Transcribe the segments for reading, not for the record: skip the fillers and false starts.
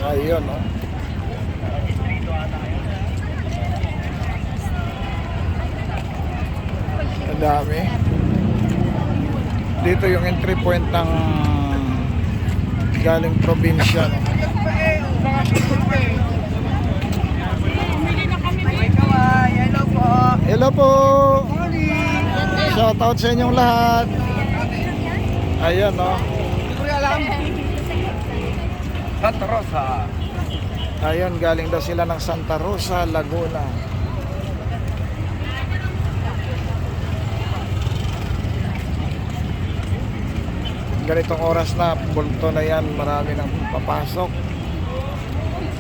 Ayun, no? Ang dami. Dito yung entry point ng galing probinsya, no? Hello po. Hello po. Shout out sa inyong lahat. Ayan, no? Hindi ko alam. Santa Rosa. Ayun, galing daw sila ng Santa Rosa, Laguna. Ganitong oras na, bulto na yan, marami nang papasok.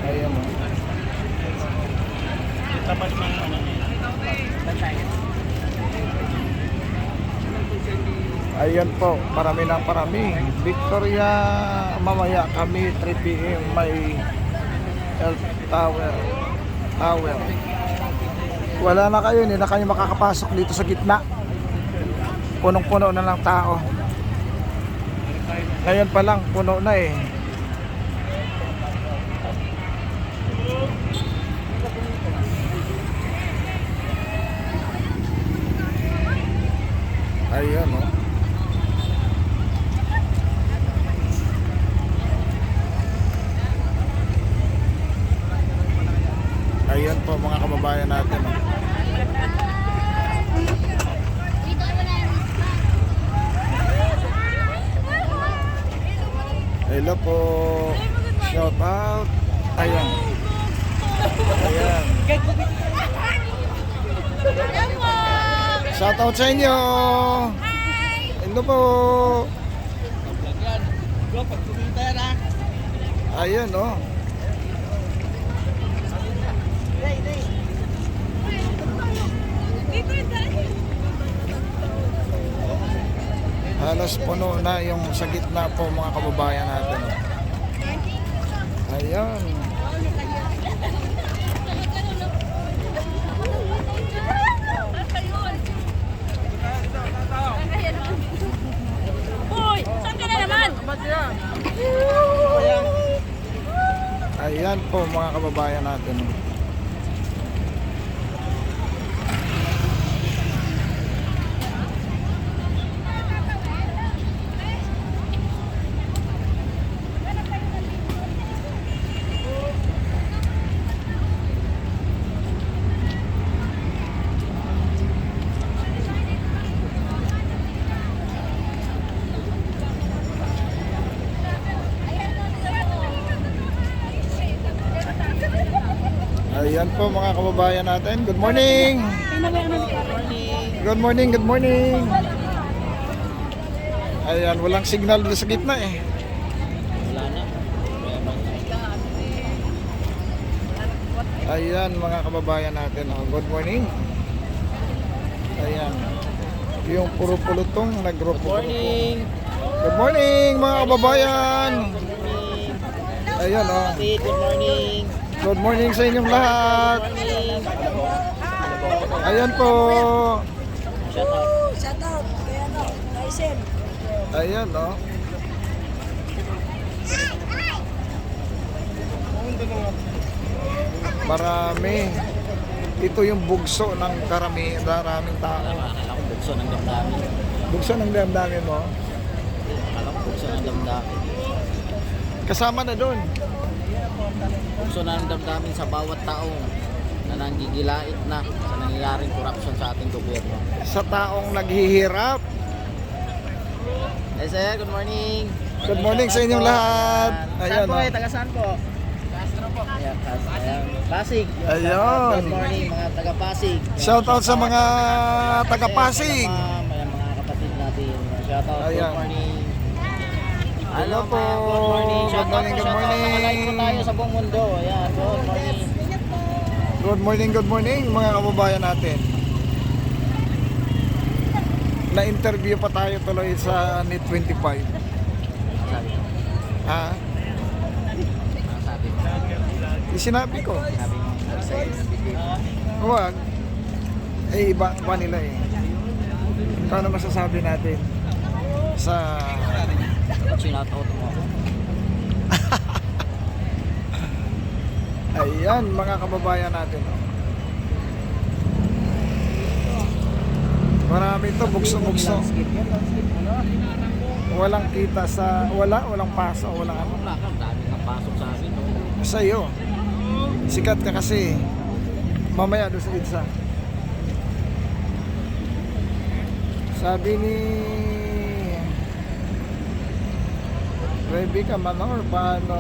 Ayun, no? Tapat ng ano niya. Ayan po, parami ng parami. Victoria, mamaya kami 3 PM may Health Tower. Wala na kayo, hindi na kayo makakapasok dito sa gitna. Punong-puno na lang tao. Ngayon pa lang, puno na eh. Ayan, oh. Ayan po mga kababayan natin, oh. Hello po. Shout out. Ayan. Ayan. Shout out sa inyo. Hello po. Ayan, oh. Halos puno na yung sa gitna po mga kababayan natin. Ayan. Hoy, saan ka na naman? Ayan po mga kababayan natin. Ayan po mga kababayan natin. Good morning. Good morning, good morning. Ayan, walang signal doon sa gitna eh. Wala na. Ayan mga kababayan natin. Oh, good morning. Ayan. Yung puro pulutong nag-group. Good morning. Good morning mga kababayan. Ayan, oh. Good morning. Good morning sa inyong lahat. Ayan po. Shout out. Shout out. Kaya no, Tyson. Ayan, oh. Marami. Ito yung bugso ng maraming tao. Akala ko bukso ng damdamin. Bugso ng damdamin mo. Akala ko bukso ng damdamin. Kasama na doon. Bukso ng damdamin sa bawat tao na nanggigilait na sa nangyayaring korupsyon sa ating gobyerno. Sa taong naghihirap. Hey sir, good morning. Good morning sa inyong lahat. Saan Ayan, po oh. taga saan po? Castro po. Ayan, Pasig. Ayun. Good morning mga taga Pasig. Shout out sa mga taga Pasig. Ayan mga kapatid natin. Shout out, Ayan. good morning. Hello po. ma'am. Good morning. Shout Good out morning, po, good shout out. morning. Nakalive po tayo sa buong mundo. Ayan, good morning. Good morning mga kababayan natin. Na-interview pa tayo tuloy sa NET 25. Sabi ko. Ha? Sabi ko. Sinabi ko. Sabi mo, nag-save ng bigay. Huwag. Eh, iba pa nila eh. Paano masasabi natin sa... Shout out mo. Ayan, mga kababayan natin. Marami to, bukso-bukso. Walang kita sa, walang paso, walang ano. Wala ka, dami kang pasok sa akin. No? Sa iyo. Sikat ka kasi. Mamaya doon sa EDSA. Sabi ni Rebecca Manor, paano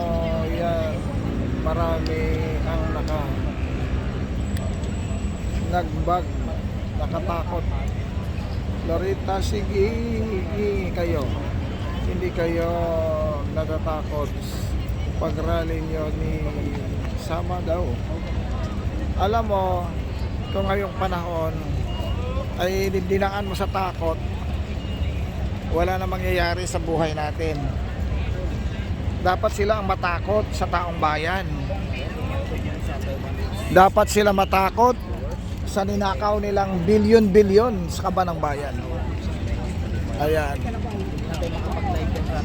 yan marami ang nagbag, nakatakot. Lorita, sige kayo. Hindi kayo natatakot pag rally nyo ni Sama daw. Alam mo, kung ngayong panahon ay dinaan mo sa takot, wala na mangyayari sa buhay natin. Dapat sila ang matakot sa taong bayan. Dapat sila matakot sa ninakaw nilang bilyon-bilyon sa kaba ng bayan. Ayan. Natin makapag-live yan sa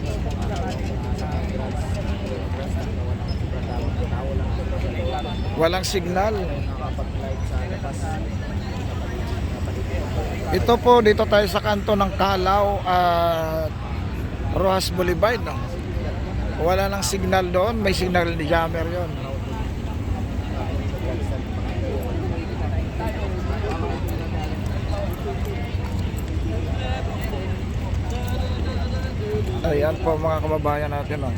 Walang signal. nakapag-live sa labas. Ito po, dito tayo sa kanto ng Calao at Rojas Boulevard. No? Wala nang signal doon. May signal ni jammer yon. Ayan po mga kababayan natin. Oh.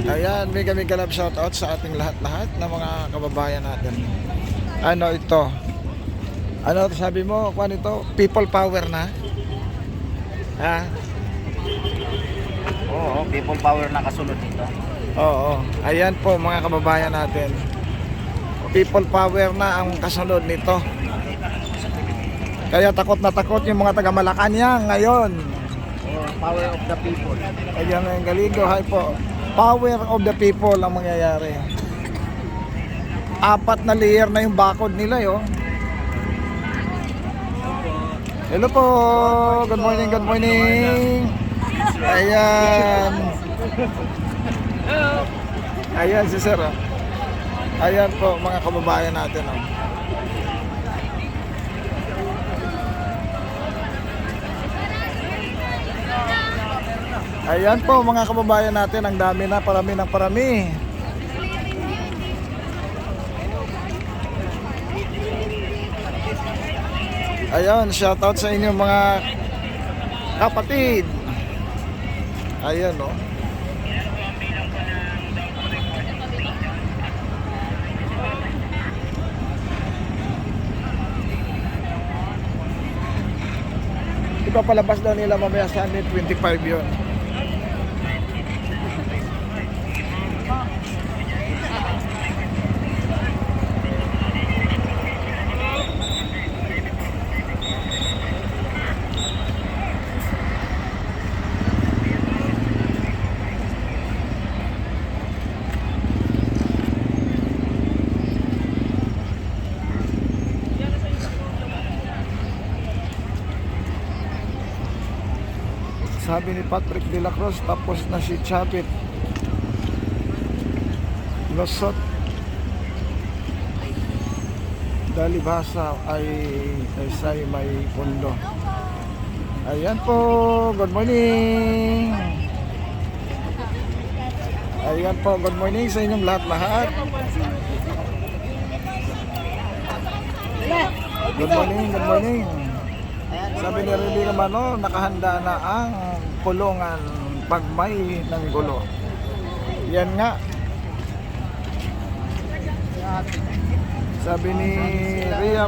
Ayan, mega love shoutout sa ating lahat-lahat na mga kababayan natin. Ano ito? Ano sabi mo? Kung ito? People power na? Ha? Oo, people power na kasunod dito. Oo. Ayan po mga kababayan natin. People power na ang kasunod nito. Kaya takot na takot yung mga taga Malacanang ngayon. Power of the people. Ayan ang galigo. Hi po. Power of the people ang mangyayari. 4 na layer na yung bakod nila yo. Hello po. Good morning, good morning. Ayan. Ayan si Sir. Oh. Ayan po mga kababayan natin. Oh. Ayan po mga kababayan natin, ang dami na, parami ng parami. Ayan, shoutout sa inyo mga kapatid. Ayan o. Ipapalabas daw nila mamaya sa 25 yun. Sabi ni Patrick de la Cruz, tapos na si Chavit Losot. Dalibhasa ay say may pundo. Ayan po, good morning. Ayan po, good morning sa inyong lahat-lahat. Good morning, good morning. Sabi ni Rebecca Manor, nakahanda na ang kulungan pag may ng gulo. Yan nga. Sabi ni Rhea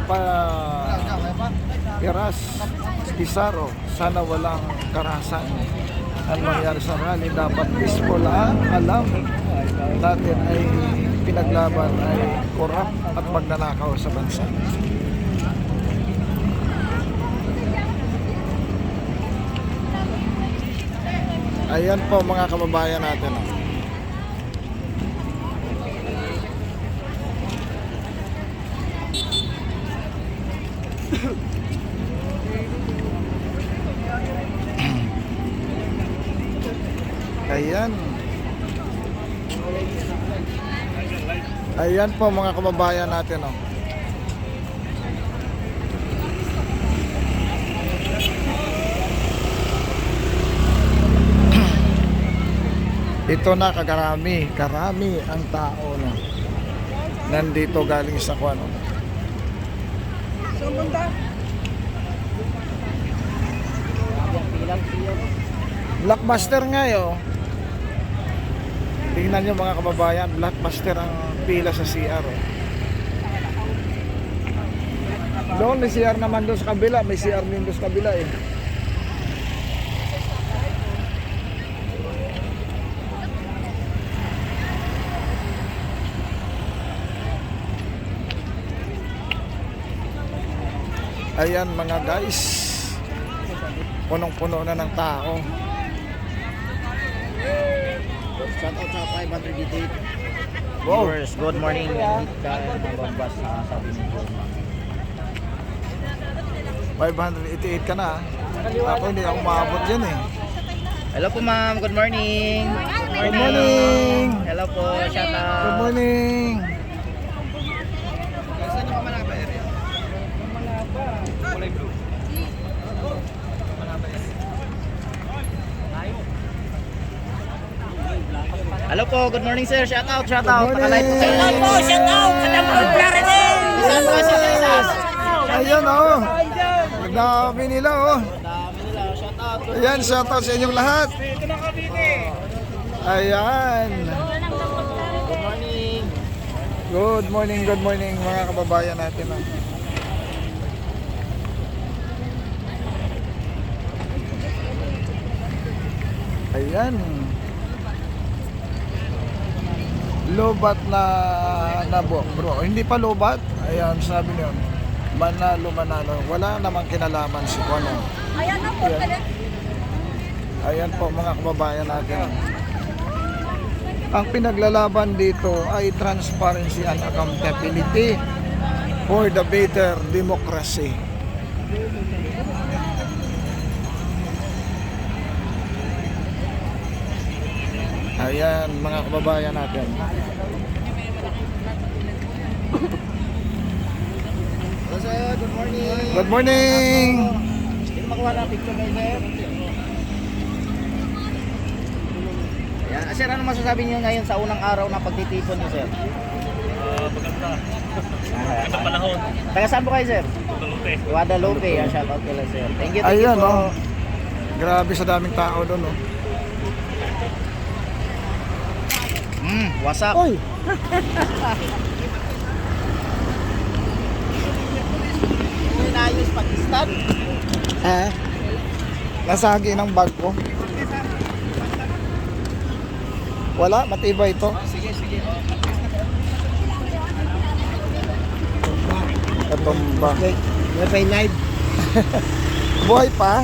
Piras Pizarro, sana walang karahasan. Ang mangyari sa rally, dapat peaceful ang alam natin ay pinaglaban ay korap at magnanakaw sa bansa. Ayan po mga kababayan natin. Ayan. Ayan po mga kababayan natin, oh. Ito na karami ang tao na nandito galing sa Kuano. Blockbuster nga yo. Tingnan nyo mga kababayan, blockbuster ang pila sa CR. Oh. Doon may CR naman doon sa kabila, may CR din doon sa kabila eh. Ayan mga guys, punong-puno na ng tao. Shout out sa 588 Wow. viewers. Good morning. Mababas na sabi ni John. 588 ka na. Ako hindi ako maabot yan eh. Hello po ma'am, good morning. Good morning. Hello po, shout out. Good morning. Hello po, good morning sir. Shout out, shout out. Good morning. Pakalive po kayo. Hello, shout out sa Damon Clarity. Saan po kayo sa isa? Ayan oh. Nagdami nila oh. Dami nila, shout out. Ayan, shoutout sa inyong lahat. Ayan. Good morning. Good morning mga kababayan natin. Oh. Ayan. Lobat na bro. Hindi pa lobat. Ayan, sabi niyo. Manalo. Wala namang kinalaman si Kuano. Ayan na po. Ayan. Ayan po mga kababayan natin. Ang pinaglalaban dito ay transparency and accountability for the better democracy. Ayan mga kababayan natin. Hello sir, good morning. Good morning. Hindi makuha na picture kayo sir. Ayan. Sir, ano masasabi niyo ngayon sa unang araw na pagtitipon niyo sir? Maganda. Maganda panahon. Taga saan po kayo sir? Guadalupe. Guadalupe. Yan, shout out kila sir. Thank you Ayan po. oh. Grabe sa daming tao doon oh. Wasak. Oy. Inayos Pakistan. Nasagi ng bag ko. Wala, matibay ito. Sige. Katumba. Wi-Fi live. Buhay pa.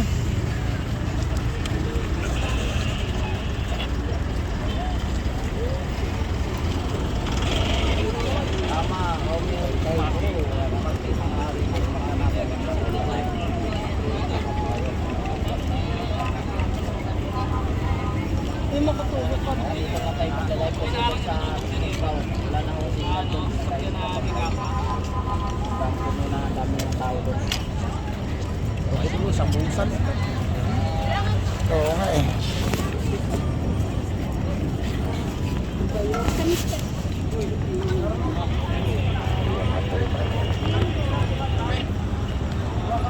Oo nga eh.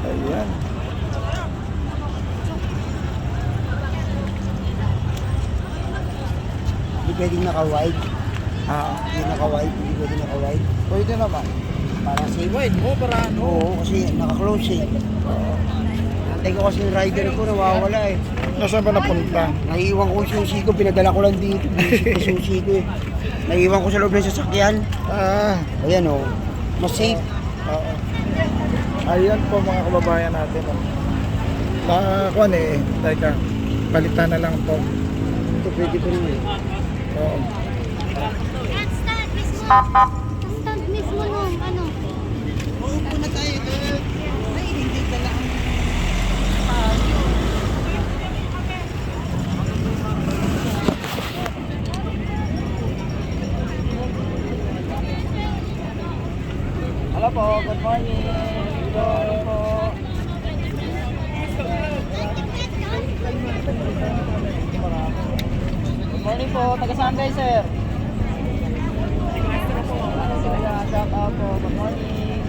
Ayan. Hindi pwedeng naka-wide. Ah, Hindi naka-wide. Hindi pwedeng naka-wide. pwede naman. Para safe. Wait, para ano? Oo, kasi naka-close eh. Antay ko kasi yung rider ko nawawala eh. Nasaan ba napunta? Naiiwan ko yung susi ko, pinadala ko lang dito. Visit ko susi ko eh. Naiiwan ko sa loob ng sasakyan. Ah, Ayan oh. Mas safe. oo. Ayan po mga kababayan natin. Oh. Nakakuan eh. Teka, balitan na lang to. Ito pwede ko rin eh. Oo. Stand mismo nung ano. taga saan kayo, sir? Shout out po, good morning.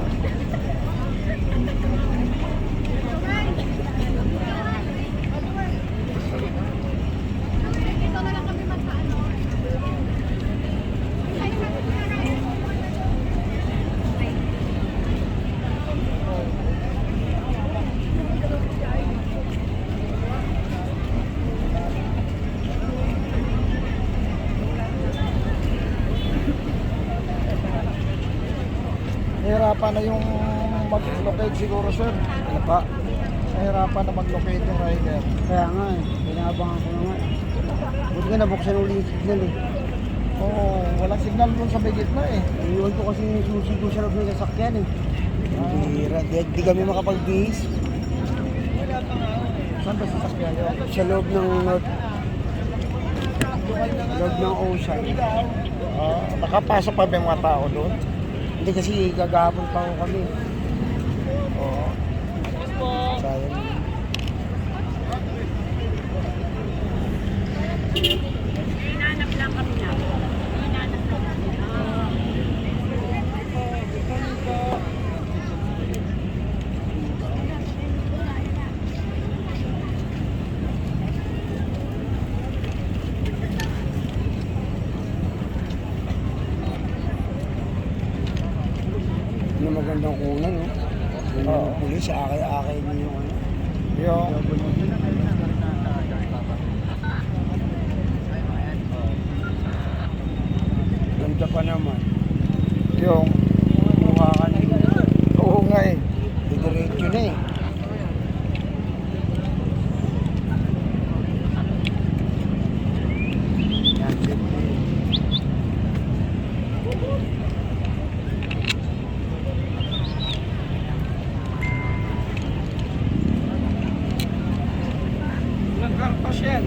Dito na lang kami magpaano. Nahirapan na yung mag-locate siguro, sir. Ano pa? Nahirapan na mag-locate yung rider. Kaya nga eh, pinaabangan ko na nga. Buti nga nabuksan uli yung signal eh. Oo, walang signal dun sa may gitna eh. Iwan ko kasi yung susi ko sa loob ng sasakyan eh. Hira, di kami makapagbihis. Saan ba sasakyan yun? Sa loob ng ocean. Nakapasok pa ba yung mga tao doon? Hindi kasi gagapon pa ako kami. Oo. Sayang. Hinanap lang kami na. Hinanap lang. Ano magandang kunan, no? Yung Oo. pulis, akay-akay niyo yung ano. Yung, Ganda pa naman. yung, Mukha ka na. oo nga eh. Didiretso na eh. Yan, siyempre. Ilang karpas yan?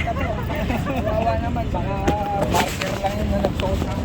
Kawawa naman, baka barker lang yun na nagsuot ng